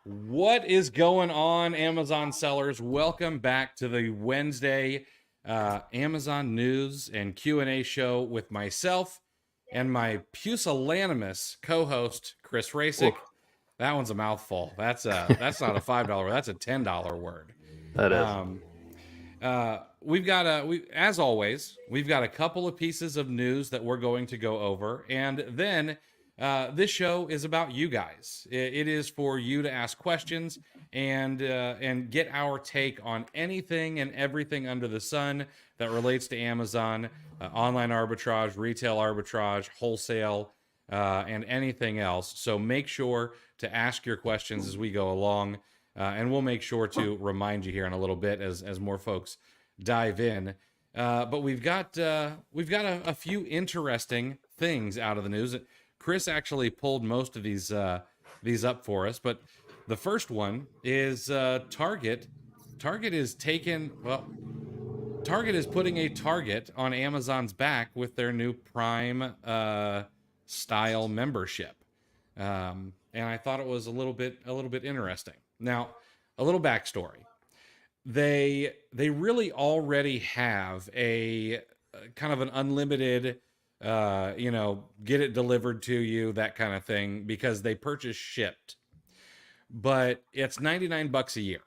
What is going on, Amazon sellers? Welcome back to the Wednesday Amazon news and Q&A show with myself and my pusillanimous co-host, Chris Oof, Rasick. That one's a mouthful. That's not a $5 word. That's a $10 word. that is. Um, as always, we've got a couple of pieces of news that we're going to go over, and then this show is about you guys. It is for you to ask questions and get our take on anything and everything under the sun that relates to Amazon, online arbitrage, retail arbitrage, wholesale, and anything else. So make sure to ask your questions as we go along. And we'll make sure to remind you here in a little bit as more folks dive in. But we've got a few interesting things out of the news. Chris actually pulled most of these up for us, but the first one is Target. Target is putting a target on Amazon's back with their new Prime style membership. And I thought it was a little bit interesting. Now, a little backstory. They really already have a kind of an unlimited, get it delivered to you, that kind of thing, because they purchase shipped. But it's $99 a year,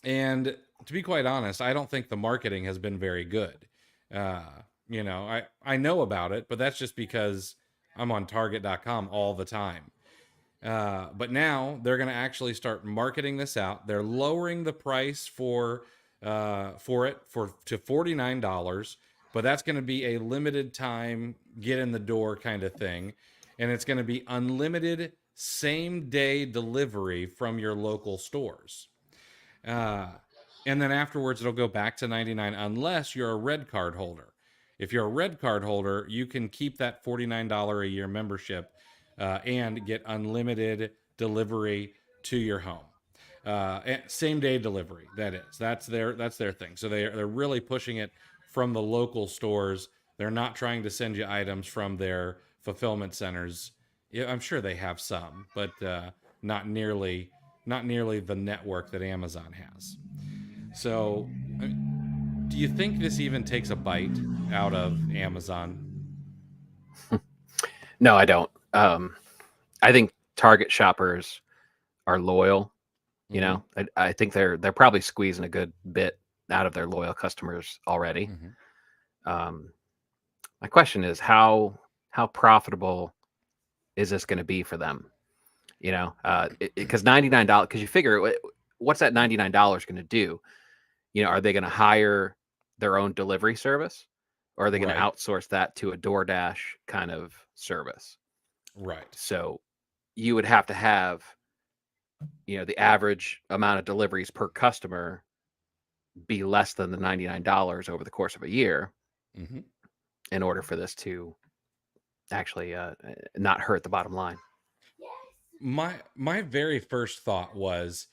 and to be quite honest, I don't think the marketing has been very good. I know about it, but that's just because I'm on Target.com all the time. But now they're going to actually start marketing this out. They're lowering the price for it to $49, but that's going to be a limited time, get in the door kind of thing, and it's going to be unlimited same day delivery from your local stores. And then afterwards, it'll go back to $99 unless you're a red card holder. If you're a red card holder, you can keep that $49 a year membership and get unlimited delivery to your home. Same day delivery. That's their thing. So they're really pushing it from the local stores. They're not trying to send you items from their fulfillment centers. Yeah, I'm sure they have some, but not nearly the network that Amazon has. So, do you think this even takes a bite out of Amazon? No, I don't. I think Target shoppers are loyal. You Mm-hmm. know, I think they're probably squeezing a good bit out of their loyal customers already. Mm-hmm. My question is how profitable is this going to be for them? You know, because $99. Because you figure, what's that $99 going to do? You know, are they going to hire their own delivery service, or are they going to Right. outsource that to a DoorDash kind of service? Right. So you would have to have, the average amount of deliveries per customer be less than the $99 over the course of a year Mm-hmm. in order for this to actually not hurt the bottom line. My very first thought was,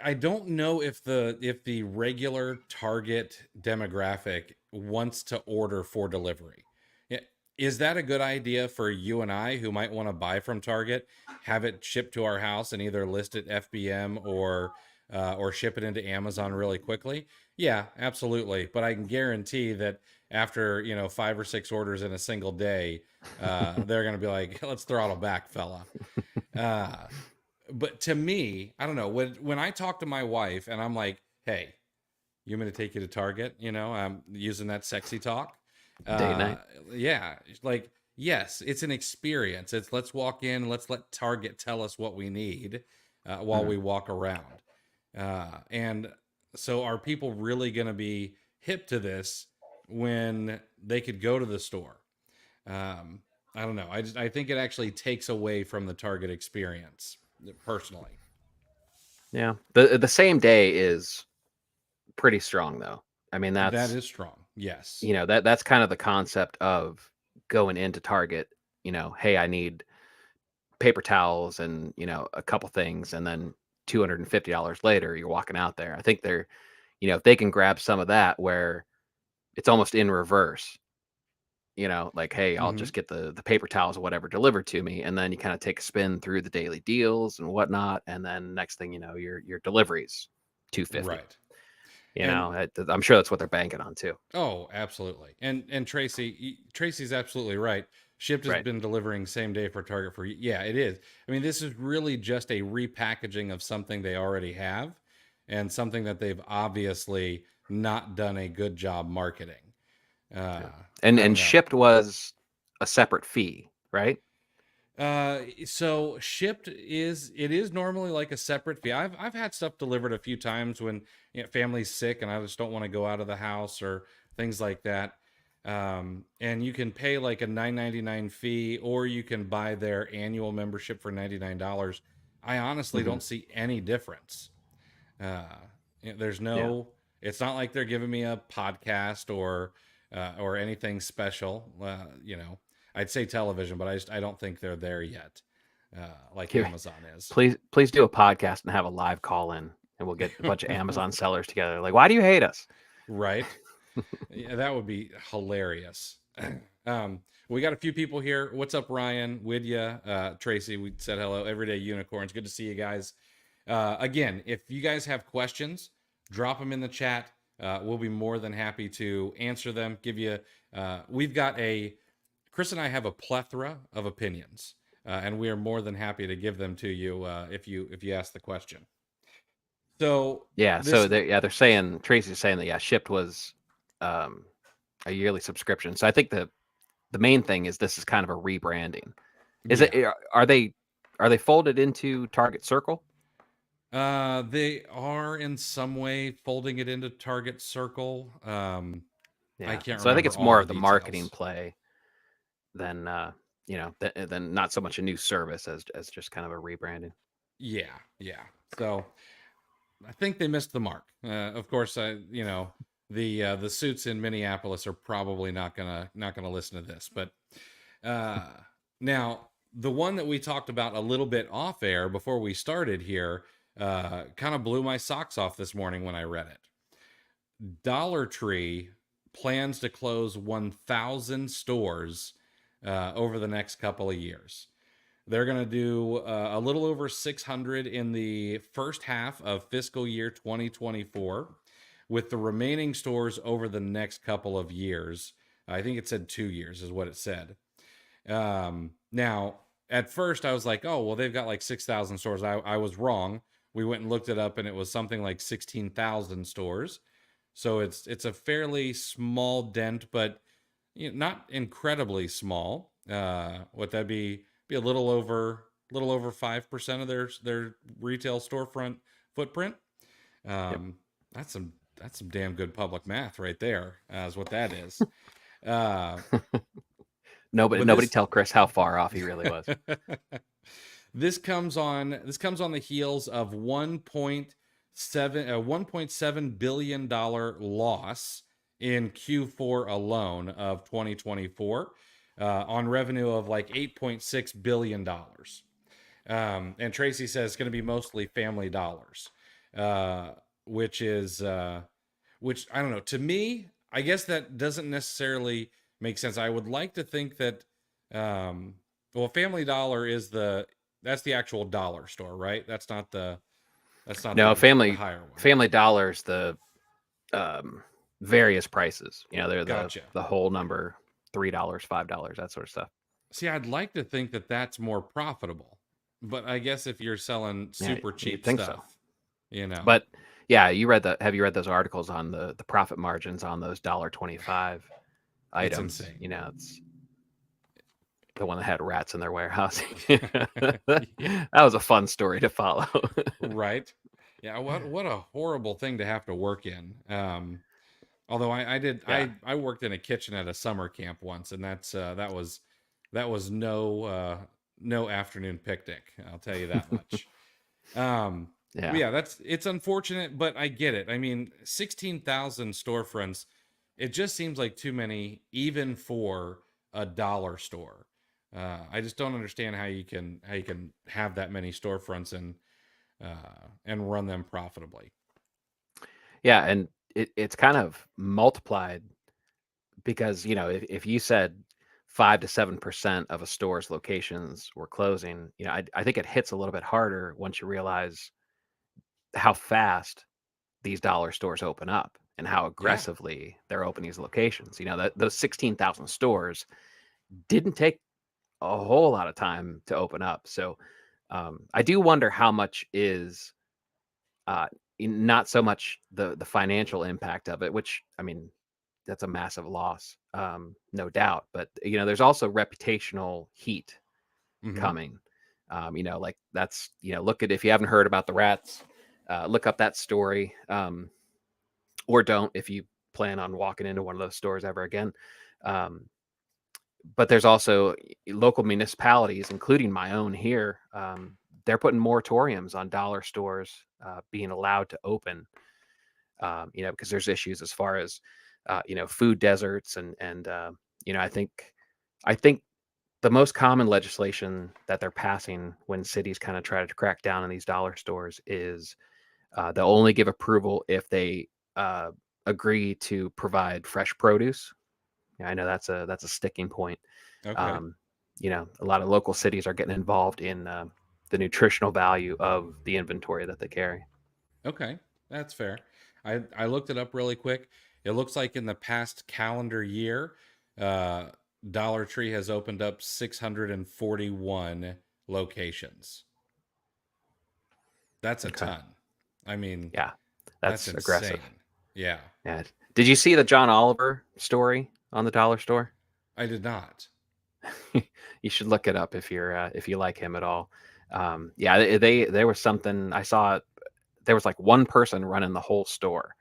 I don't know if the regular target demographic wants to order for delivery. Yeah, is that a good idea for you and I who might want to buy from Target, have it shipped to our house and either list it FBM or ship it into Amazon really quickly? Yeah, absolutely. But I can guarantee that after 5 or 6 orders in a single day, they're going to be like, let's throttle back, fella. Uh, but to me, I don't know, when I talk to my wife and I'm like, hey, you want me to take you to Target? I'm using that sexy talk. Date Uh, night. yeah, like, yes, it's an experience. It's let's walk in and let's let Target tell us what we need while Mhm. we walk around. And so, are people really going to be hip to this when they could go to the store? Um, I don't know. I think it actually takes away from the Target experience, personally. Yeah. The same day is pretty strong though. I mean, That that's is strong. Yes. that's kind of the concept of going into Target, hey, I need paper towels and, a couple things, and then $250 later you're walking out there. I think they're, if they can grab some of that where it's almost in reverse. like, hey, I'll Mm-hmm. just get the paper towels or whatever delivered to me, and then you kind of take a spin through the daily deals and whatnot, and then next thing you know, your deliveries $250. Right. And I'm sure that's what they're banking on too. oh, absolutely. And Tracy's absolutely right. Shipped has Right. been delivering same day for Target for yeah, it is. I mean, this is really just a repackaging of something they already have and something that they've obviously not done a good job marketing. Yeah. I don't And know. shipped was a separate fee, right? So shipped is normally like a separate fee. I've had stuff delivered a few times when family's sick and I just don't want to go out of the house or things like that. And you can pay like a $9.99 fee, or you can buy their annual membership for $99. I honestly Mm-hmm. don't see any difference. Uh, there's Yeah. no. It's not like they're giving me a podcast or anything special. I'd say television, but I don't think they're there yet, like Here, Amazon is. please do a podcast and have a live call in, and we'll get a bunch of Amazon sellers together. Like, why do you hate us? Right? Yeah, that would be hilarious. We got a few people here. What's up, Ryan, Widya, Tracy? We said hello. Everyday Unicorns. Good to see you guys. Again, if you guys have questions, drop them in the chat. We'll be more than happy to answer them. Give you. We've got Chris and I have a plethora of opinions, and we are more than happy to give them to you if you ask the question. So Yeah. this, So they're saying, Tracy's saying that shipped was um, a yearly subscription. So I think the main thing is this is kind of a rebranding. Is yeah, it? Are they folded into Target Circle? they are in some way folding it into Target Circle. I Yeah. can't So I think remember it's all more the of the marketing details. play than than not so much a new service as just kind of a rebranding. Yeah, yeah. So I think they missed the mark. Of course, the suits in Minneapolis are probably not gonna listen to this. But uh, now the one that we talked about a little bit off air before we started here kind of blew my socks off this morning when I read it. Dollar Tree plans to close 1,000 stores over the next couple of years. They're going to do a little over 600 in the first half of fiscal year 2024, with the remaining stores over the next couple of years. I think it said 2 years, is what it said. Now, at first, I was like, oh, well, they've got like 6,000 stores. I was wrong. We went and looked it up, and it was something like 16,000 stores. So it's a fairly small dent, but not incredibly small. What that be a little over 5% of their retail storefront footprint. Yep. Um, that's some damn good public math right there. Is what that is. Uh, but Nobody tell Chris how far off he really was. this comes on the heels of 1.7 billion-dollar loss in Q4 alone of 2024 on revenue of like $8.6 billion. And Tracy says it's going to be mostly family dollars, which is which I don't know. To me, I guess that doesn't necessarily make sense. I would like to think that well, Family Dollar that's the actual dollar store, right? That's not No, the higher one. Family Dollar's the various prices. They're Gotcha. the whole number, $3, $5, that sort of stuff. See, I'd like to think that that's more profitable, but I guess if you're selling Yeah, super you'd cheap think so. stuff, you know. But yeah, have you read those articles on the profit margins on those $1.25 It's items? insane. It's the one that had rats in their warehouse. Yeah. That was a fun story to follow. Right. Yeah, what a horrible thing to have to work in. Although I did Yeah. I worked in a kitchen at a summer camp once, and that was no afternoon picnic, I'll tell you that much. Yeah. Yeah, it's unfortunate, but I get it. I mean, 16,000 storefronts, it just seems like too many, even for a dollar store. I just don't understand how you can have that many storefronts and run them profitably. Yeah, and it's kind of multiplied because if you said 5 to 7% of a store's locations were closing, I think it hits a little bit harder once you realize how fast these dollar stores open up and how Yeah. aggressively they're opening these locations. That those 16,000 stores didn't take a whole lot of time to open up. So I do wonder how much is uh, not so much the financial impact of it, which I mean that's a massive loss, no doubt. But there's also reputational heat Hmm. coming. Like that's look at, if you haven't heard about the rats, look up that story, or don't if you plan on walking into one of those stores ever again. Um, but there's also local municipalities, including my own here. They're putting moratoriums on dollar stores being allowed to open. Because there's issues as far as food deserts and I think the most common legislation that they're passing when cities kind of try to crack down on these dollar stores is they'll only give approval if they uh, agree to provide fresh produce. I know that's a sticking point. Okay. Um, a lot of local cities are getting involved in the nutritional value of the inventory that they carry. Okay. That's fair. I looked it up really quick. It looks like in the past calendar year, uh, Dollar Tree has opened up 641 locations. That's a Okay. ton. I mean, Yeah, that's that's aggressive. insane. Yeah. Yeah. Did you see the John Oliver story on the dollar store? I did not. You should look it up if you like him at all. Yeah, there was something I saw. There was like one person running the whole store,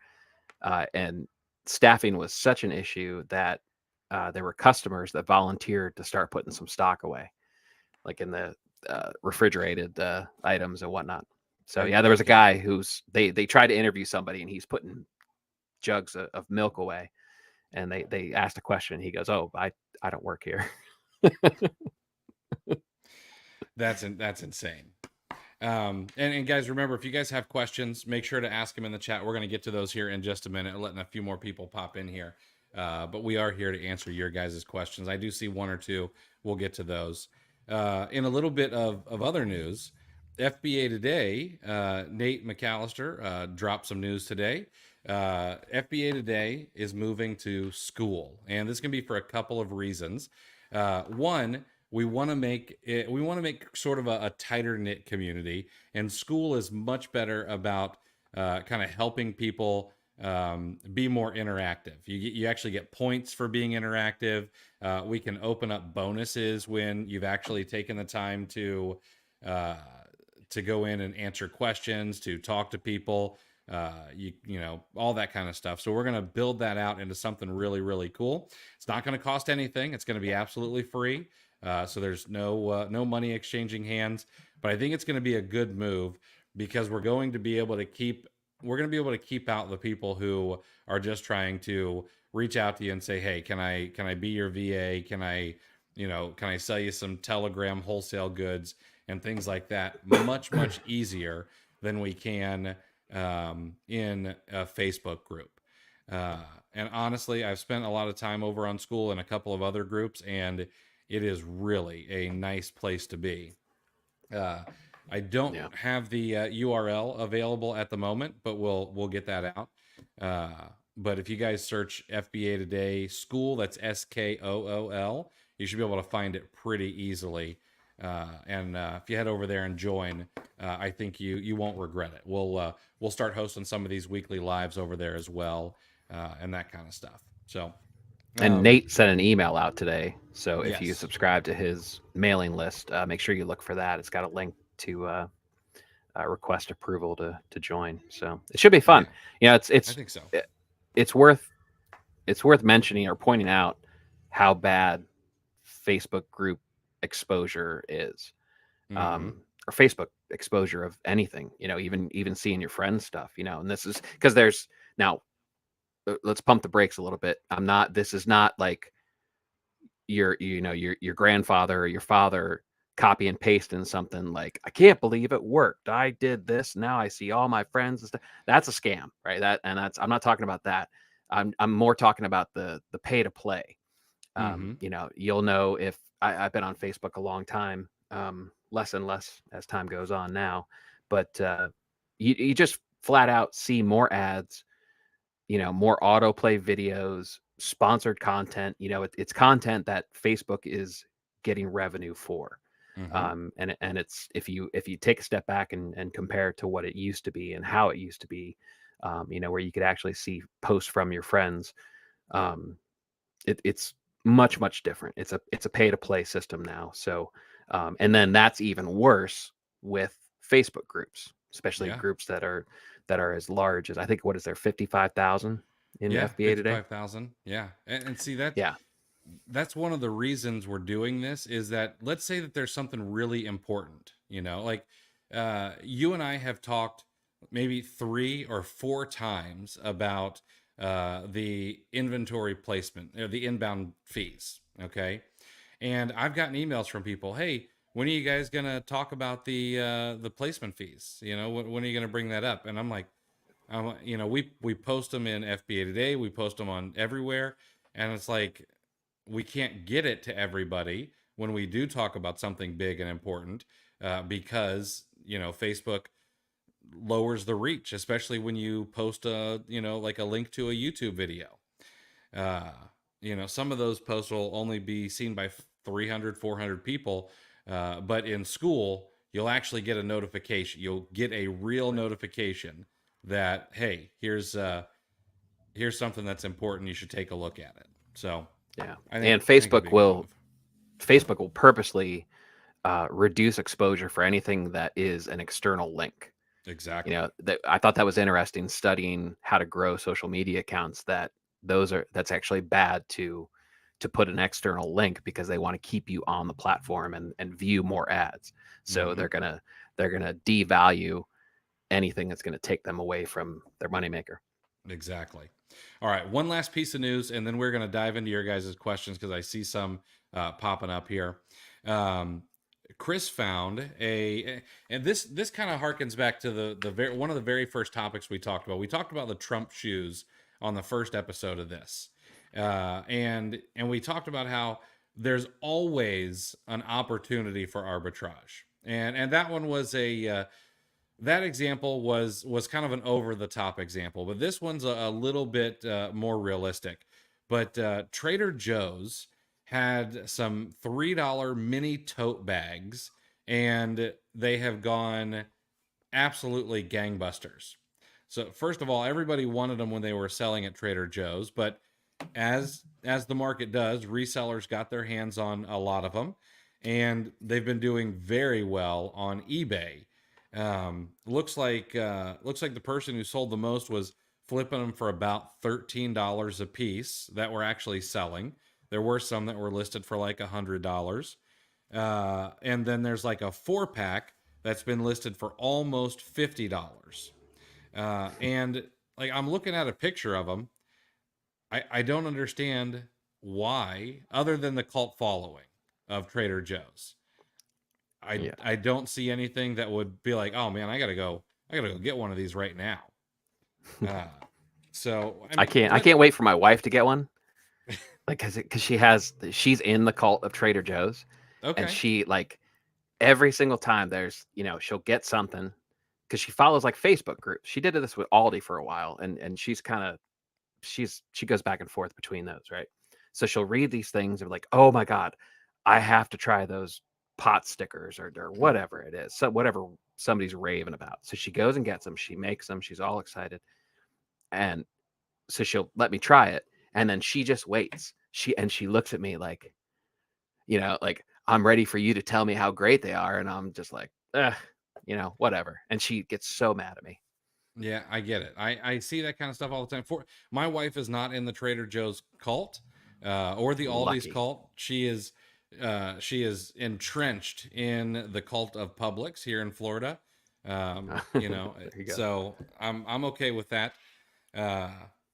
and staffing was such an issue that there were customers that volunteered to start putting some stock away, like in the refrigerated items and whatnot. So yeah, there was a Okay. guy they tried to interview somebody, and he's putting jugs of milk away, and they asked a question. He goes, "Oh, I don't work here." That's insane. And guys, remember, if you guys have questions, make sure to ask them in the chat. We're going to get to those here in just a minute, letting a few more people pop in here. But we are here to answer your guys' questions. I do see one or two. We'll get to those. In a little bit of other news, FBA Today, Nate McAllister dropped some news today. FBA Today is moving to school, and this can be for a couple of reasons. One, we want to make sort of a tighter knit community, and school is much better about kind of helping people be more interactive. You actually get points for being interactive. We can open up bonuses when you've actually taken the time uh, to go in and answer questions, to talk to people, you know, all that kind of stuff. So we're going to build that out into something really, really cool. It's not going to cost anything. It's going to be absolutely free. So there's no money exchanging hands, but I think it's going to be a good move because we're going to be able to keep out the people who are just trying to reach out to you and say, hey, can I be your VA? Can I sell you some Telegram wholesale goods and things like that? Much easier than we can in a Facebook group. Uh, and honestly, I've spent a lot of time over on school and a couple of other groups, and it is really a nice place to be. Uh, I don't Yeah. have the URL available at the moment, but we'll get that out. But if you guys search FBA Today School, that's SKOOL, you should be able to find it pretty easily. And if you head over there and join, I think you won't regret it. We'll start hosting some of these weekly lives over there as well, and that kind of stuff. So And um, Nate sent an email out today. So if you yes, subscribe to his mailing list, make sure you look for that. It's got a link to request approval to join. So it should be fun. yeah, It's I it's think so. it's worth mentioning or pointing out how bad Facebook group exposure is, Hmm. or Facebook exposure of anything. Even seeing your friends stuff. And this is because there's now. Let's pump the brakes a little bit. This is not like your grandfather or your father copy and pasting something like, I can't believe it worked. I did this. Now I see all my friends and stuff. That's a scam, right? I'm not talking about that. I'm more talking about the pay to play. Mm-hmm. You'll know if I've been on Facebook a long time, less and less as time goes on now, but you just flat out see more ads, more autoplay videos, sponsored content. It's content that Facebook is getting revenue for. Mm-hmm. And it's if you take a step back and compare to what it used to be and how it used to be, where you could actually see posts from your friends. um, it's much different. It's a pay to play system now. So and then that's even worse with Facebook groups, especially Yeah. groups that are as large as, I think, what is there, 55,000 in Yeah. FBA Today? 55,000. Yeah. And see that Yeah. that's one of the reasons we're doing this is that let's say that there's something really important, like you and I have talked maybe 3 or 4 times about the inventory placement or the inbound fees. Okay. And I've gotten emails from people, hey, when are you guys going to talk about the placement fees? When are you going to bring that up? And I'm like, we post them in FBA Today, we post them on everywhere, and it's like we can't get it to everybody when we do talk about something big and important, because Facebook lowers the reach, especially when you post like a link to a YouTube video. uh some of those posts will only be seen by 300, 400 people, but in school you'll actually get a notification, you'll get a real notification that, hey, here's something that's important, you should take a look at it. So Yeah. I think And I think it'd be a good move. Facebook will purposely reduce exposure for anything that is an external link. Exactly. I thought that was interesting, studying how to grow social media accounts, that's actually bad to put an external link, because they want to keep you on the platform and view more ads. So Hmm. they're gonna devalue anything that's gonna take them away from their moneymaker. Exactly. All right, one last piece of news, and then we're going to dive into your guys' questions because I see some popping up here. Um, Chris found and this kind of harkens back to one of the very first topics we talked about. We talked about the Trump shoes on the first episode of this, and we talked about how there's always an opportunity for arbitrage, and that one was that example was kind of an over the top example, but this one's a little bit more realistic. But Trader Joe's had some $3 mini tote bags, and they have gone absolutely gangbusters. So first of all, everybody wanted them when they were selling at Trader Joe's, but as the market does, resellers got their hands on a lot of them, and they've been doing very well on eBay. Looks like the person who sold the most was flipping them for about $13 a piece that were actually selling. There were some that were listed for like $100, and then there's like a 4-pack that's been listed for almost $50. And like I'm looking at a picture of them, I don't understand why, other than the cult following of Trader Joe's. I Yeah. I don't see anything that would be like, oh man, I gotta go get one of these right now. Uh, so I I mean, can't I what? can't wait for my wife to get one, like, because she's in the cult of Trader Joe's, and Okay. she, like, every single time she'll get something, because she follows, like, Facebook groups. She did this with Aldi for a while, and she goes back and forth between those, right? So she'll read these things and be like, oh my god, I have to try those pot stickers, or whatever it is, so whatever somebody's raving about. So she goes and gets them, she makes them, she's all excited, and so she'll let me try it, and then she just waits. She looks at me like I'm ready for you to tell me how great they are, and I'm just like, whatever. And she gets so mad at me. Yeah, I get it. I see that kind of stuff all the time. For my wife is not in the Trader Joe's cult, or the Aldi's Lucky. cult. She is entrenched in the cult of Publix here in Florida. There you go. So I'm okay with that. Uh,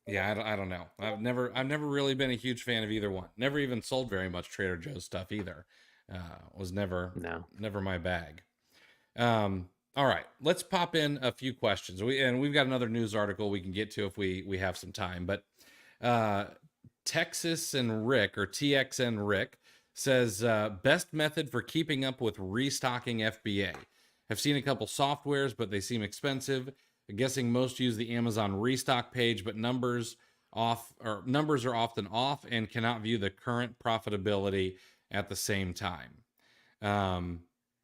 yeah, I don't know. I've never really been a huge fan of either one. Never even sold very much Trader Joe's stuff either. Was No. never my bag. All right, let's pop in a few questions. We've got another news article we can get to if we have some time. But uh, Texas and Rick, or TXN Rick, says best method for keeping up with restocking FBA. I've seen a couple softwares, but they seem expensive. I'm guessing most use the Amazon restock page, but numbers are often off and cannot view the current profitability at the same time. I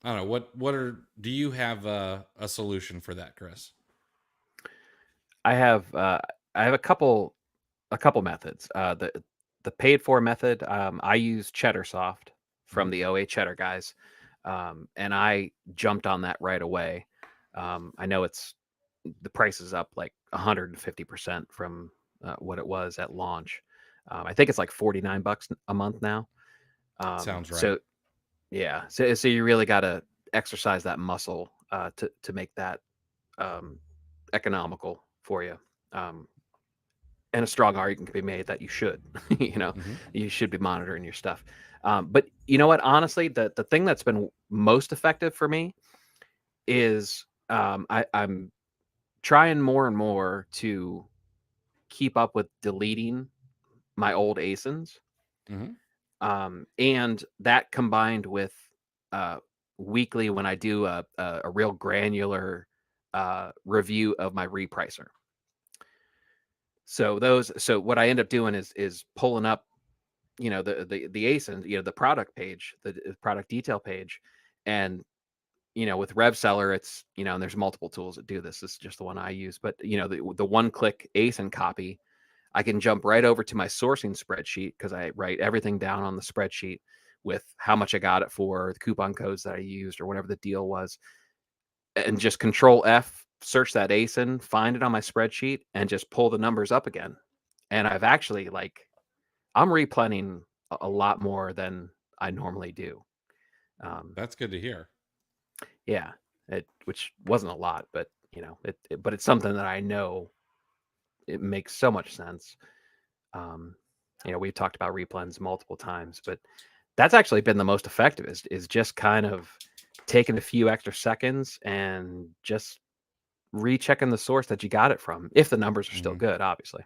don't know do you have a solution for that, Chris? I have a couple methods. The paid for method, I use CheddarSoft from Mm-hmm. the OA Cheddar guys, and I jumped on that right away. I know the price is up like 150% from what it was at launch. I think it's like $49 a month now. Sounds right. So yeah, so you really got to exercise that muscle to make that um, economical for you. Um, and a strong argument can be made that you should, Mm-hmm. you should be monitoring your stuff. But you know what? Honestly, the thing that's been most effective for me is I'm trying more and more to keep up with deleting my old ASINs. Mm-hmm. And that combined with uh, weekly when I do a real granular review of my repricer. So what I end up doing is pulling up, the ASIN, the product page, the product detail page, and with RevSeller, it's and there's multiple tools that do this. This is just the one I use, but the one click ASIN copy, I can jump right over to my sourcing spreadsheet because I write everything down on the spreadsheet with how much I got it for, the coupon codes that I used, or whatever the deal was, and just Control F, search that ASIN, find it on my spreadsheet, and just pull the numbers up again. And I've actually I'm replanning a lot more than I normally do. That's good to hear. Yeah, which wasn't a lot, but but it's something that I know it makes so much sense. Um, we've talked about replens multiple times, but that's actually been the most effective is just kind of taking a few extra seconds and just rechecking the source that you got it from, if the numbers are still Mm-hmm. good, obviously.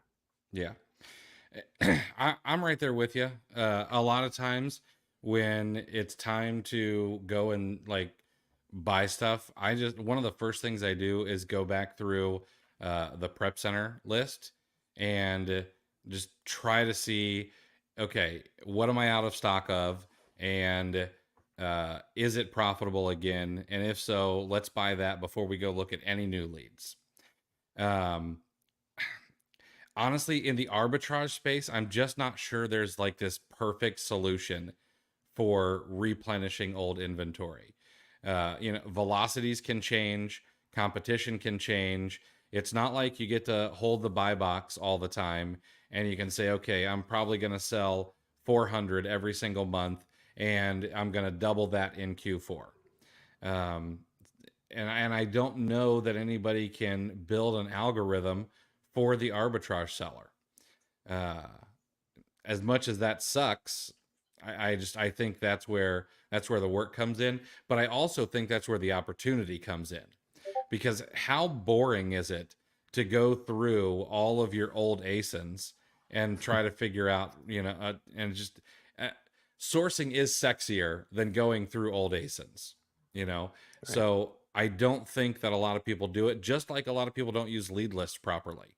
Yeah. I'm right there with you. A lot of times when it's time to go and like buy stuff, one of the first things I do is go back through the prep center list and just try to see, okay, what am I out of stock of? And is it profitable again? And if so, let's buy that before we go look at any new leads. Um, Honestly, in the arbitrage space, I'm just not sure there's like this perfect solution for replenishing old inventory. Velocities can change, competition can change. It's not like you get to hold the buy box all the time and you can say, okay, I'm probably going to sell 400 every single month and I'm going to double that in Q4. Um, and I don't know that anybody can build an algorithm for the arbitrage seller. Uh, as much as that sucks, I think that's where the work comes in. But I also think that's where the opportunity comes in, because how boring is it to go through all of your old ASINs and try to figure out, and just uh, sourcing is sexier than going through old ASINs, you know? Right. So I don't think that a lot of people do it, just like a lot of people don't use lead lists properly.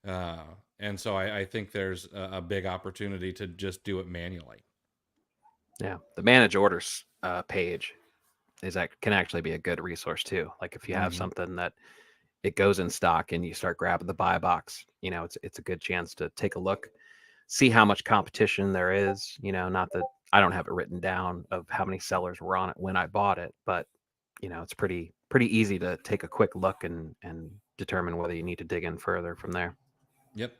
Uh, and so I think there's a big opportunity to just do it manually. Yeah, the manage orders page can actually be a good resource too. Like if you have Hmm. something that it goes in stock and you start grabbing the buy box, it's a good chance to take a look, see how much competition there is. Not that I don't have it written down of how many sellers were on it when I bought it, but it's pretty easy to take a quick look and determine whether you need to dig in further from there. Yep.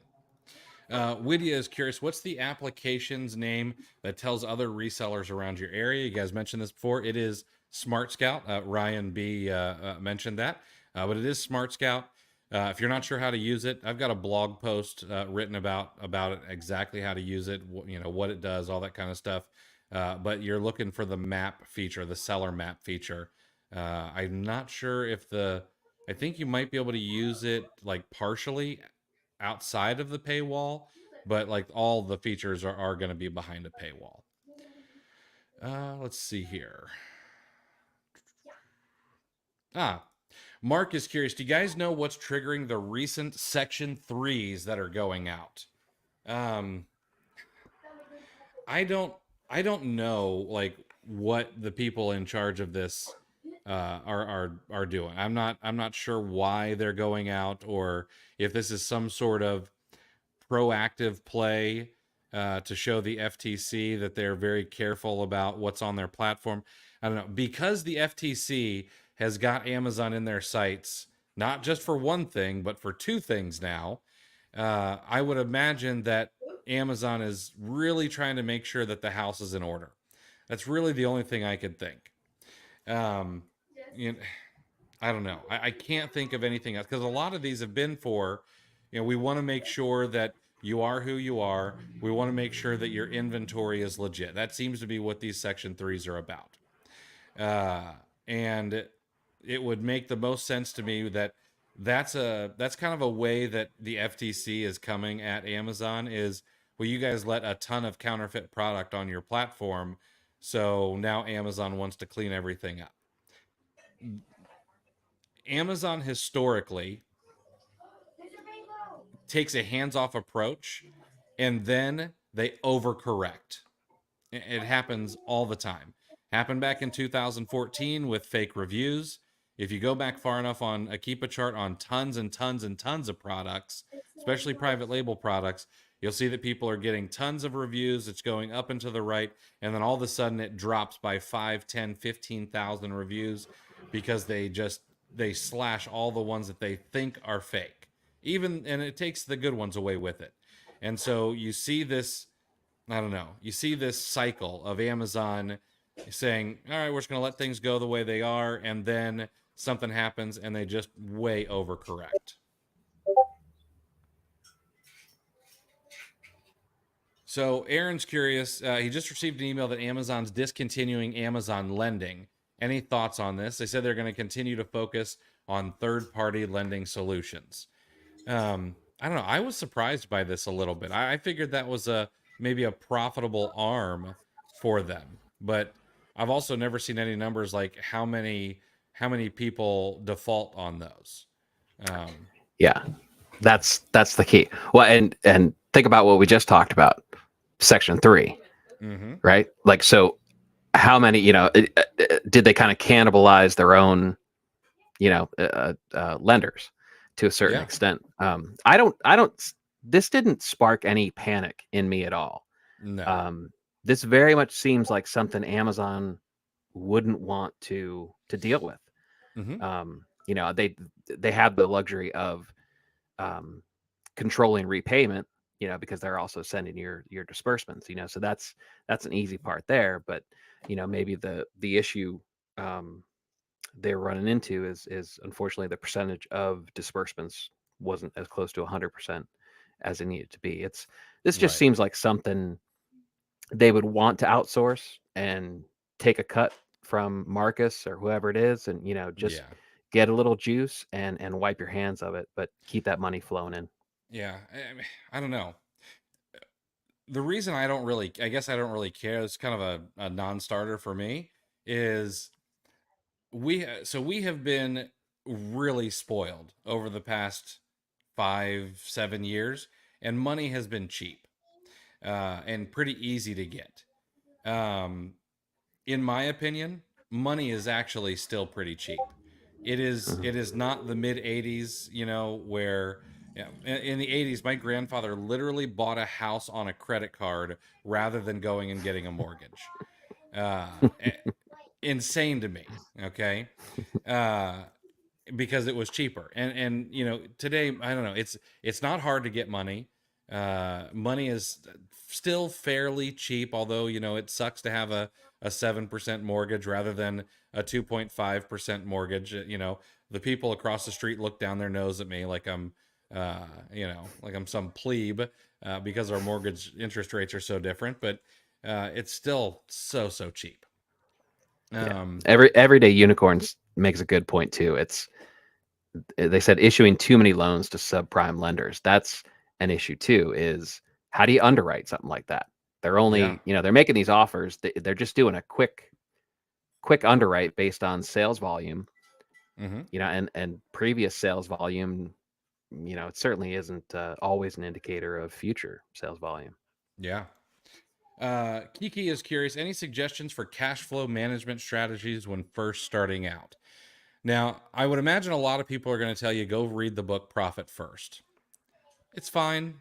Widya is curious, what's the application's name that tells other resellers around your area? You guys mentioned this before. It is Smart Scout. Ryan B mentioned that, but it is Smart Scout. If you're not sure how to use it, I've got a blog post written about it, exactly how to use it, what it does, all that kind of stuff. But you're looking for the map feature, the seller map feature. I'm not sure if I think you might be able to use it like partially outside of the paywall, but like all the features are going to be behind a paywall. Let's see here. Mark is curious. Do you guys know what's triggering the recent Section 3s that are going out? I don't know like what the people in charge of this are doing. I'm not sure why they're going out, or if this is some sort of proactive play to show the FTC that they're very careful about what's on their platform. I don't know, because the FTC has got Amazon in their sights, not just for one thing, but for two things now. I would imagine that Amazon is really trying to make sure that the house is in order. That's really the only thing I could think. You know, I don't know. I can't think of anything else, because a lot of these have been for, we want to make sure that you are who you are. We want to make sure that your inventory is legit. That seems to be what these Section 3s are about. And it would make the most sense to me that that's kind of a way that the FTC is coming at Amazon is, well, you guys let a ton of counterfeit product on your platform, so now Amazon wants to clean everything up. Amazon historically takes a hands-off approach, and then they overcorrect. It happens all the time. Happened back in 2014 with fake reviews. If you go back far enough on a Keep a chart on tons and tons and tons of products, especially private label products, you'll see that people are getting tons of reviews. It's going up and to the right, and then all of a sudden it drops by 5, 10, 15,000 reviews because they slash all the ones that they think are fake. And it takes the good ones away with it. And so you see this, I don't know, you see this cycle of Amazon saying, all right, we're just going to let things go the way they are, and then something happens and they just way overcorrect. So Aaron's curious. He just received an email that Amazon's discontinuing Amazon lending. Any thoughts on this? They said they're going to continue to focus on third-party lending solutions. I don't know. I was surprised by this a little bit. I figured that was maybe a profitable arm for them, but I've also never seen any numbers like how many people default on those. Yeah, that's the key. Well, and think about what we just talked about, Section 3, right? Like, so how many, did they kind of cannibalize their own, lenders to a certain extent? I don't, this didn't spark any panic in me at all. No. This very much seems like something Amazon wouldn't want to deal with. They have the luxury of controlling repayment, because they're also sending your disbursements, so that's an easy part there. But maybe the issue they're running into is unfortunately the percentage of disbursements wasn't as close to 100% as it needed to be. This just seems like something they would want to outsource and take a cut from Marcus or whoever it is, and just get a little juice and wipe your hands of it, but keep that money flowing in. Yeah, I don't know. The reason I guess I don't really care, it's kind of a non-starter for me, is we have been really spoiled over the past 5-7 years, and money has been cheap and pretty easy to get. In my opinion, money is actually still pretty cheap. It is not the mid 80s, where in the 80s, my grandfather literally bought a house on a credit card rather than going and getting a mortgage. Insane to me. Okay. Because it was cheaper. And today, I don't know, it's not hard to get money. Money is still fairly cheap, although, it sucks to have a 7% mortgage rather than a 2.5% mortgage. The people across the street look down their nose at me like I'm, like I'm some plebe, because our mortgage interest rates are so different, but it's still so cheap. Everyday Unicorns makes a good point too. They said issuing too many loans to subprime lenders. That's an issue too, is how do you underwrite something like that? They're only, Yeah. they're making these offers. They're just doing a quick underwrite based on sales volume, Mm-hmm. and previous sales volume. It certainly isn't always an indicator of future sales volume. Yeah. Kiki is curious. Any suggestions for cash flow management strategies when first starting out? Now, I would imagine a lot of people are going to tell you go read the book Profit First. It's fine.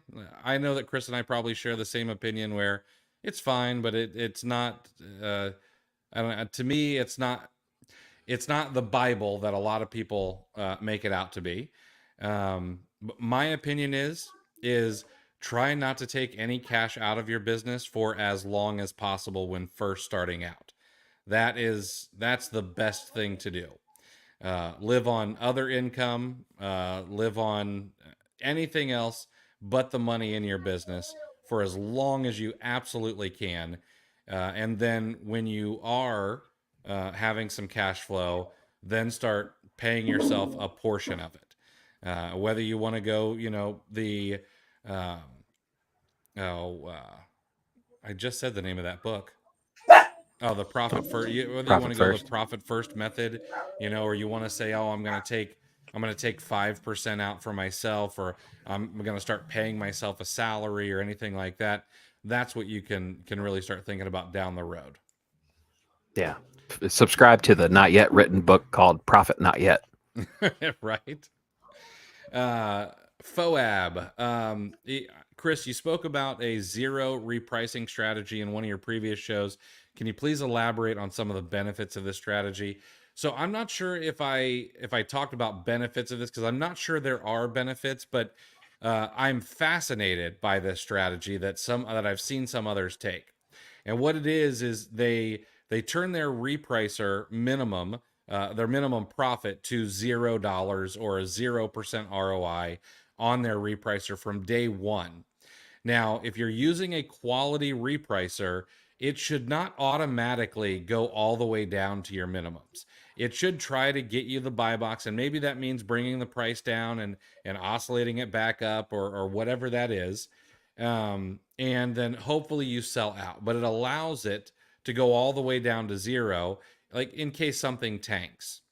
I know that Chris and I probably share the same opinion where it's fine, but it's not. I don't know. To me, it's not. It's not the Bible that a lot of people make it out to be. But my opinion is try not to take any cash out of your business for as long as possible when first starting out. That's the best thing to do. Live on other income, live on anything else but the money in your business for as long as you absolutely can. And then when you are having some cash flow, then start paying yourself a portion of it. Whether you want to go, the, um, oh, I just said the name of that book. Oh, the profit first. Whether you want Profit to go the first. profit first method, or you want to say, "Oh, I'm going to take 5% out for myself, or I'm going to start paying myself a salary, or anything like that." That's what you can really start thinking about down the road. Yeah. Subscribe to the not yet written book called Profit Not Yet. Right. FOAB. Chris, you spoke about a zero repricing strategy in one of your previous shows. Can you please elaborate on some of the benefits of this strategy? So I'm not sure if I talked about benefits of this, because I'm not sure there are benefits, but I'm fascinated by this strategy that I've seen some others take. And what it is they turn their repricer minimum, their minimum profit, to $0 or a 0% ROI on their repricer from day one. Now, if you're using a quality repricer, it should not automatically go all the way down to your minimums. It should try to get you the buy box, and maybe that means bringing the price down and oscillating it back up, or whatever that is. And then hopefully you sell out, but it allows it to go all the way down to zero, like in case something tanks.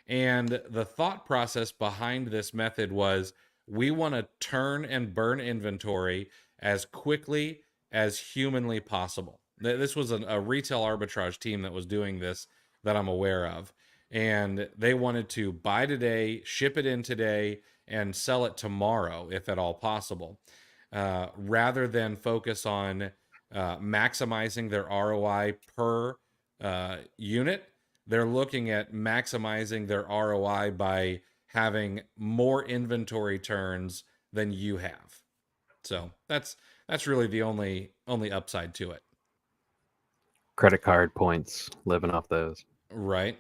And the thought process behind this method was we want to turn and burn inventory as quickly as humanly possible. This was a retail arbitrage team that was doing this that I'm aware of. And they wanted to buy today, ship it in today, and sell it tomorrow, if at all possible, rather than focus on maximizing their ROI per unit. They're looking at maximizing their ROI by having more inventory turns than you have. So that's really the only upside to it. Credit card points, living off those. Right.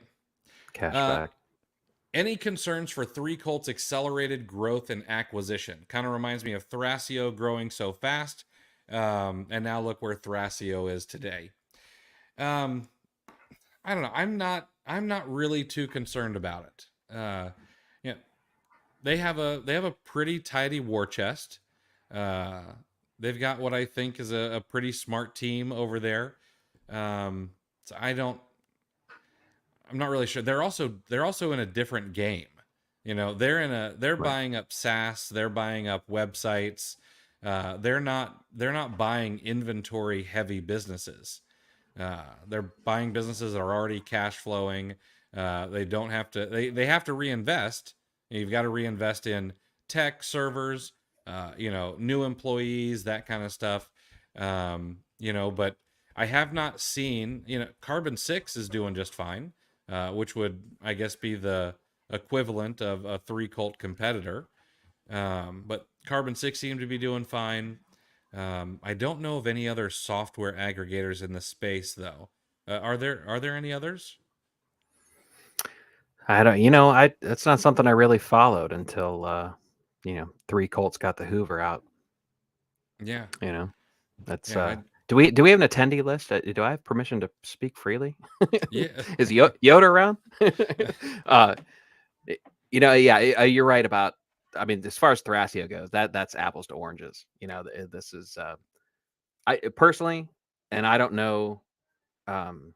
Cash Uh, back. any concerns for 3Colt's accelerated growth and acquisition? Kind of reminds me of Thrasio growing so fast. And now look where Thrasio is today. I don't know. I'm not really too concerned about it. Yeah, they have a pretty tidy war chest. Uh, they've got what I think is a pretty smart team over there. So I'm not really sure. They're also in a different game. They're Right. buying up SaaS, they're buying up websites. They're not buying inventory heavy businesses. They're buying businesses that are already cash flowing. They don't have to. They have to reinvest. You've got to reinvest in tech, servers, new employees, that kind of stuff. But I have not seen. Carbon 6 is doing just fine, which would, I guess, be the equivalent of a 3Colt competitor. But Carbon 6 seemed to be doing fine. I don't know of any other software aggregators in the space, though. Are there any others? I don't, that's not something I really followed until, 3Colts got the Hoover out. Yeah, That's, yeah, do we have an attendee list? Do I have permission to speak freely? yeah, Is Yoda around? uh, yeah, you're right about. I mean, as far as Thrasio goes, that's apples to oranges. This is I personally, and I don't know. Um,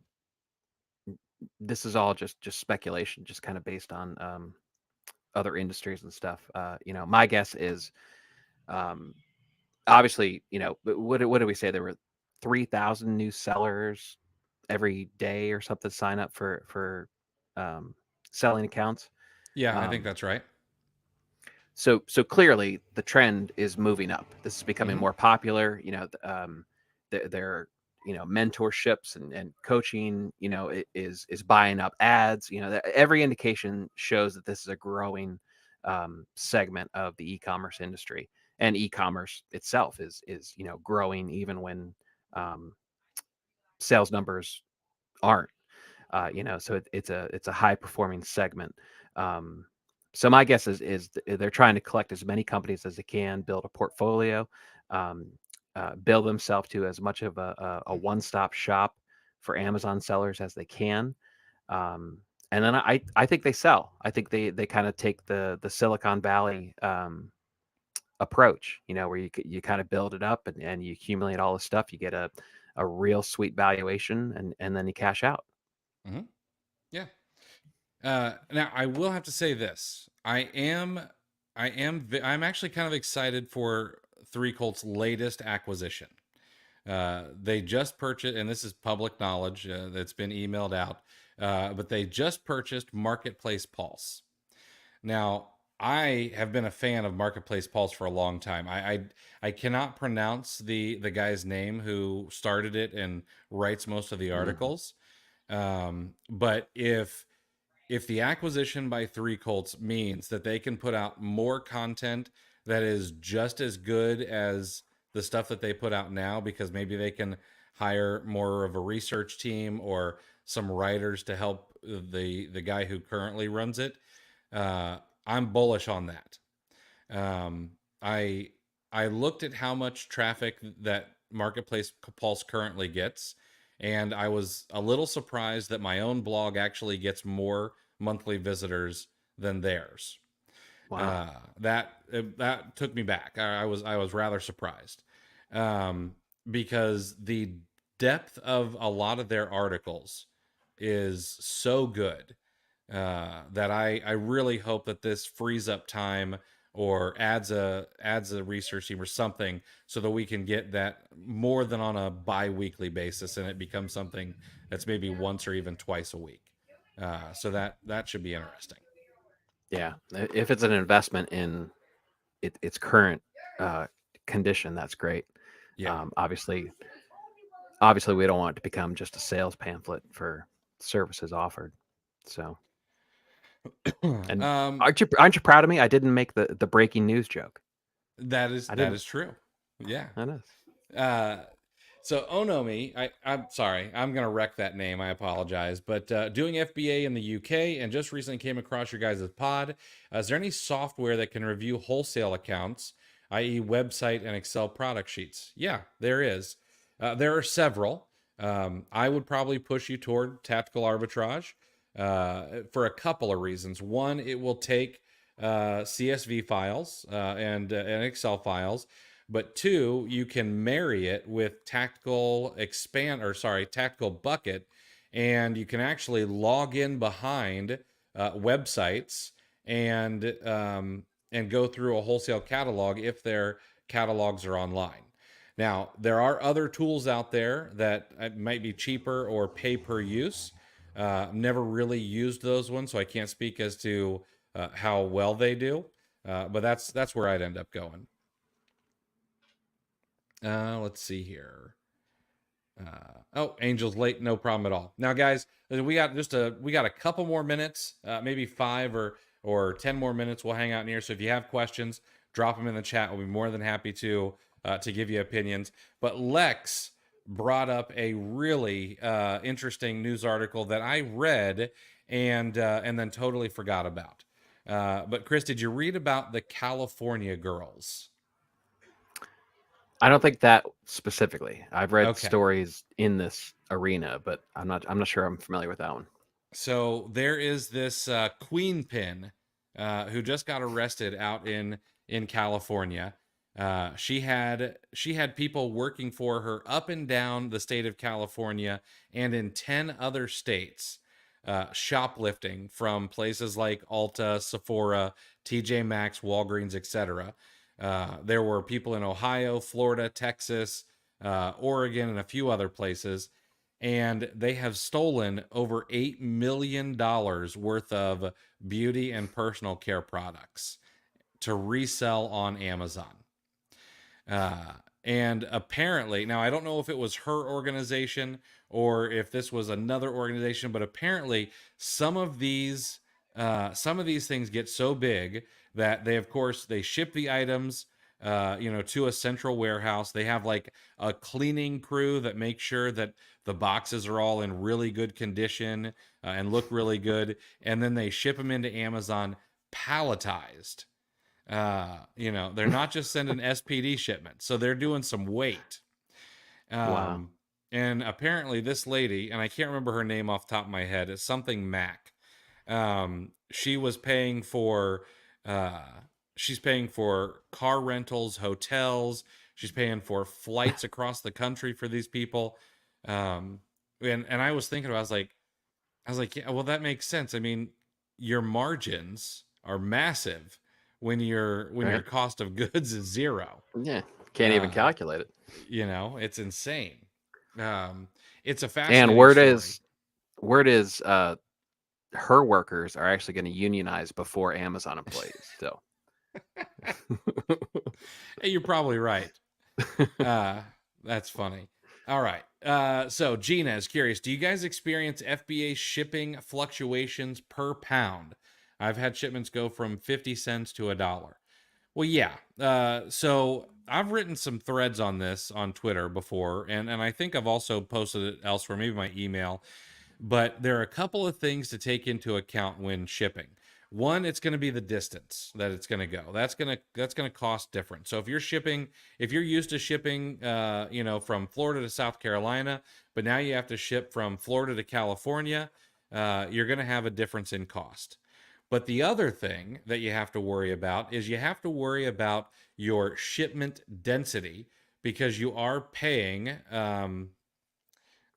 this is all just speculation, just kind of based on other industries and stuff. My guess is um, obviously, what do we say? There were 3,000 new sellers every day or something sign up for um, selling accounts. Yeah, I think Um, that's right. so clearly the trend is moving up. This is becoming Hmm. more popular. Their mentorships and coaching. Is buying up ads. Every indication shows that this is a growing segment of the e-commerce industry, and e-commerce itself is growing even when um, sales numbers aren't. So it's a high performing segment. Um, so my guess is they're trying to collect as many companies as they can, build a portfolio, um, build themselves to as much of a one stop shop for Amazon sellers as they can. Um, and then I think they sell. I think they kind of take the Silicon Valley approach, where you kind of build it up and you accumulate all the stuff, you get a real sweet valuation, and then you cash out. Hmm. Yeah. Now I will have to say this: I'm actually kind of excited for Three Colt's latest acquisition. They just purchased, and this is public knowledge that's been emailed out, but they just purchased Marketplace Pulse. Now, I have been a fan of Marketplace Pulse for a long time. I cannot pronounce the guy's name who started it and writes most of the Mhm. articles. But if the acquisition by Three Colts means that they can put out more content that is just as good as the stuff that they put out now, because maybe they can hire more of a research team or some writers to help the guy who currently runs it, uh, I'm bullish on that. Um, I I looked at how much traffic that Marketplace Pulse currently gets, and I was a little surprised that my own blog actually gets more monthly visitors than theirs. Wow. That took me back. I was rather surprised, um, because the depth of a lot of their articles is so good, that I really hope that this frees up time or adds a research team or something so that we can get that more than on a bi-weekly basis, and it becomes something that's maybe once or even twice a week. So that should be interesting. Yeah. If it's an investment in its current uh, condition, that's great. Yeah. Obviously, we don't want it to become just a sales pamphlet for services offered. So, and um, aren't you proud of me? I didn't make the breaking news joke. that is I that didn't. is true. Yeah. That is. Uh, so Onomi, I'm sorry, I'm gonna wreck that name. I apologize, but doing FBA in the UK, and just recently came across your guys' pod. Is there any software that can review wholesale accounts, i.e., website and Excel product sheets? Yeah, there is. There are several. I would probably push you toward tactical arbitrage, for a couple of reasons. One, it will take CSV files and Excel files, but two, you can marry it with tactical bucket, and you can actually log in behind websites and go through a wholesale catalog if their catalogs are online. Now, there are other tools out there that might be cheaper or pay per use. Never really used those ones, so I can't speak as to how well they do. But that's where I'd end up going. Let's see here. Oh, Angel's late, no problem at all. Now, guys, we got a couple more minutes, maybe 5 or 10 more minutes. We'll hang out in here. So if you have questions, drop them in the chat. We'll be more than happy to give you opinions. But Lex brought up a really interesting news article that I read and then totally forgot about. But Chris, did you read about the California girls? I don't think that specifically. I've read Okay. stories in this arena, but I'm not sure I'm familiar with that one. So there is this queen pin who just got arrested out in California. She had people working for her up and down the state of California and in 10 other states, shoplifting from places like Ulta, Sephora, TJ Maxx, Walgreens, etc. There were people in Ohio, Florida, Texas, Oregon, and a few other places. And they have stolen over $8 million worth of beauty and personal care products to resell on Amazon. Uh, and apparently, now I don't know if it was her organization or if this was another organization, but apparently some of these things get so big that they, of course, they ship the items, to a central warehouse. They have like a cleaning crew that makes sure that the boxes are all in really good condition and look really good, and then they ship them into Amazon palletized. They're not just sending SPD shipments, so they're doing some weight. Wow. And apparently this lady, and I can't remember her name off the top of my head, it's something Mac. She was paying for, uh, she's paying for car rentals, hotels. She's paying for flights across the country for these people. And I was thinking about, I was like, yeah, well, that makes sense. I mean, your margins are massive when your Right. cost of goods is zero. Yeah. Can't even Uh, calculate it. it's insane. Um, it's a And fascinating story. word is her workers are actually going to unionize before Amazon employees. So Hey, you're probably right. That's funny. All right. So Gina is curious. Do you guys experience FBA shipping fluctuations per pound? I've had shipments go from 50 cents to $1. Well, yeah. So I've written some threads on this on Twitter before, and I think I've also posted it elsewhere, maybe my email. But there are a couple of things to take into account when shipping. One, it's going to be the distance that it's going to go. That's going to cost different. So if you're used to shipping, from Florida to South Carolina, but now you have to ship from Florida to California, you're going to have a difference in cost. But the other thing that you have to worry about is you have to worry about your shipment density because you're paying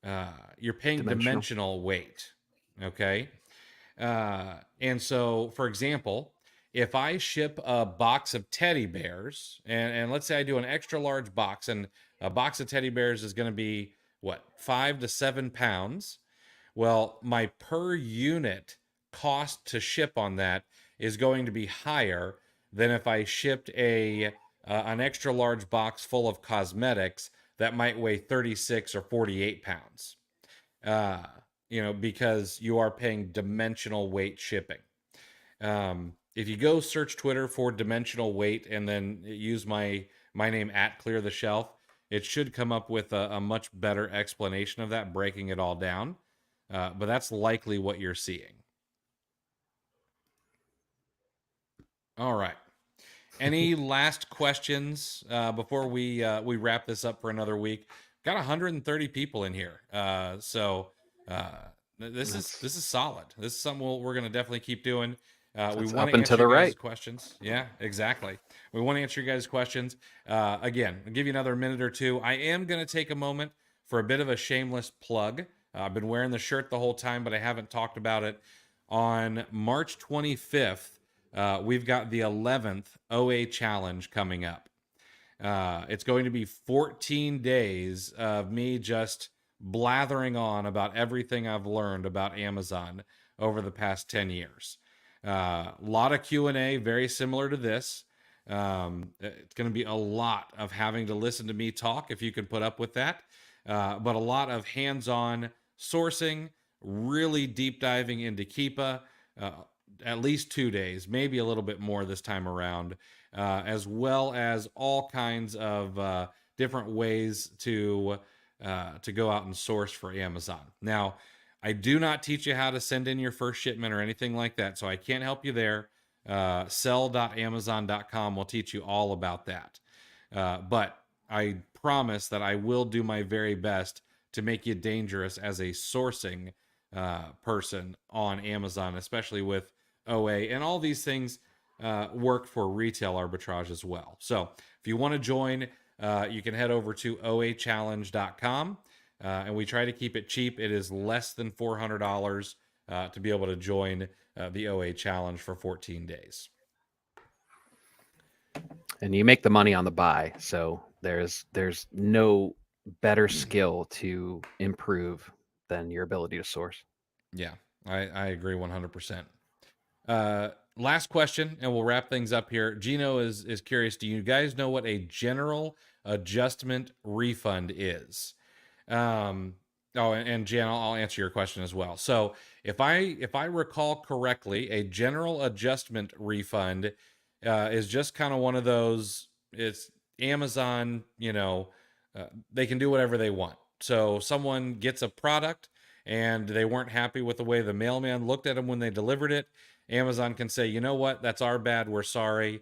dimensional. dimensional weight. Okay. And so, for example, if I ship a box of teddy bears, and let's say I do an extra large box, and a box of teddy bears is going to be what, 5 to 7 pounds? Well, my per unit cost to ship on that is going to be higher than if I shipped an extra large box full of cosmetics that might weigh 36 or 48 pounds. Uh, because you are paying dimensional weight shipping. If you go search Twitter for dimensional weight and then use my name at Clear the Shelf, it should come up with a much better explanation of that, breaking it all down. But that's likely what you're seeing. All right. Any last questions before we wrap this up for another week? Got 130 people in here, so this is solid. This is something we're going to definitely keep doing. We That's want up to and to answer the your guys' right. questions. Yeah, exactly. We want to answer your guys' questions. Again, I'll give you another minute or two. I am going to take a moment for a bit of a shameless plug. I've been wearing the shirt the whole time, but I haven't talked about it. On March 25th, we've got the 11th OA challenge coming up. It's going to be 14 days of me just blathering on about everything I've learned about Amazon over the past 10 years. A lot of Q&A, very similar to this. It's going to be a lot of having to listen to me talk, if you can put up with that. But a lot of hands-on sourcing, really deep diving into Keepa, at least 2 days, maybe a little bit more this time around, as well as all kinds of different ways to go out and source for Amazon. Now, I do not teach you how to send in your first shipment or anything like that, so I can't help you there. Sell.amazon.com will teach you all about that. But I promise that I will do my very best to make you dangerous as a sourcing person on Amazon, especially with OA and all these things. work for retail arbitrage as well. So if you want to join, you can head over to oachallenge.com. And we try to keep it cheap. It is less than $400 to be able to join the OA challenge for 14 days. And you make the money on the buy. So there's no better skill to improve than your ability to source. Yeah, I agree 100%. Last question, and we'll wrap things up here. Gino is curious. Do you guys know what a general adjustment refund is? And Jan, I'll answer your question as well. So if I recall correctly, a general adjustment refund is just kind of one of those. It's Amazon, they can do whatever they want. So someone gets a product and they weren't happy with the way the mailman looked at them when they delivered it. Amazon can say, you know what, that's our bad. We're sorry.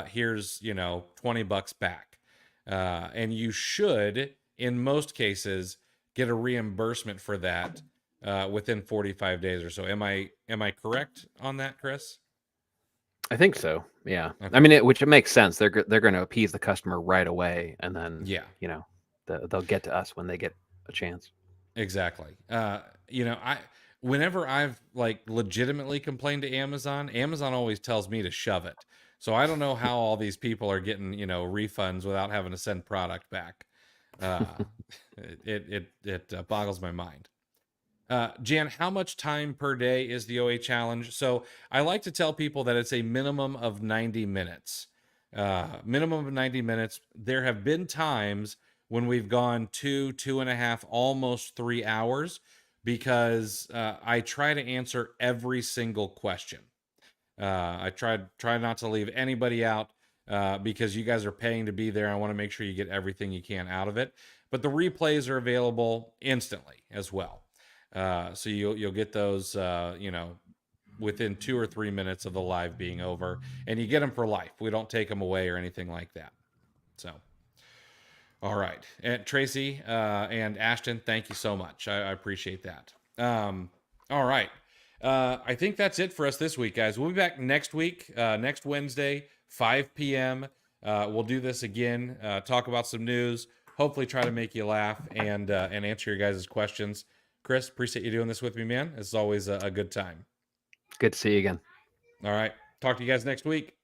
Here's, $20 back. And you should, in most cases, get a reimbursement for that within 45 days or so. Am I correct on that, Chris? I think so. Yeah. Okay. I mean, which it makes sense. They're going to appease the customer right away, and then they'll get to us when they get a chance. Exactly. Whenever I've legitimately complained to Amazon, Amazon always tells me to shove it. So I don't know how all these people are getting, refunds without having to send product back. It boggles my mind. Jan, how much time per day is the OA challenge? So I like to tell people that it's a minimum of 90 minutes. Minimum of 90 minutes. There have been times when we've gone 2.5, almost 3 hours because I try to answer every single question. I try not to leave anybody out because you guys are paying to be there. I want to make sure you get everything you can out of it. But the replays are available instantly as well. So you'll get those, within 2 or 3 minutes of the live being over, and you get them for life. We don't take them away or anything like that. So, all right. And Tracy and Ashton, thank you so much. I appreciate that. All right. I think that's it for us this week, guys. We'll be back next week, next Wednesday, 5 p.m. We'll do this again, talk about some news, hopefully try to make you laugh and answer your guys' questions. Chris, appreciate you doing this with me, man. It's always a good time. Good to see you again. All right. Talk to you guys next week.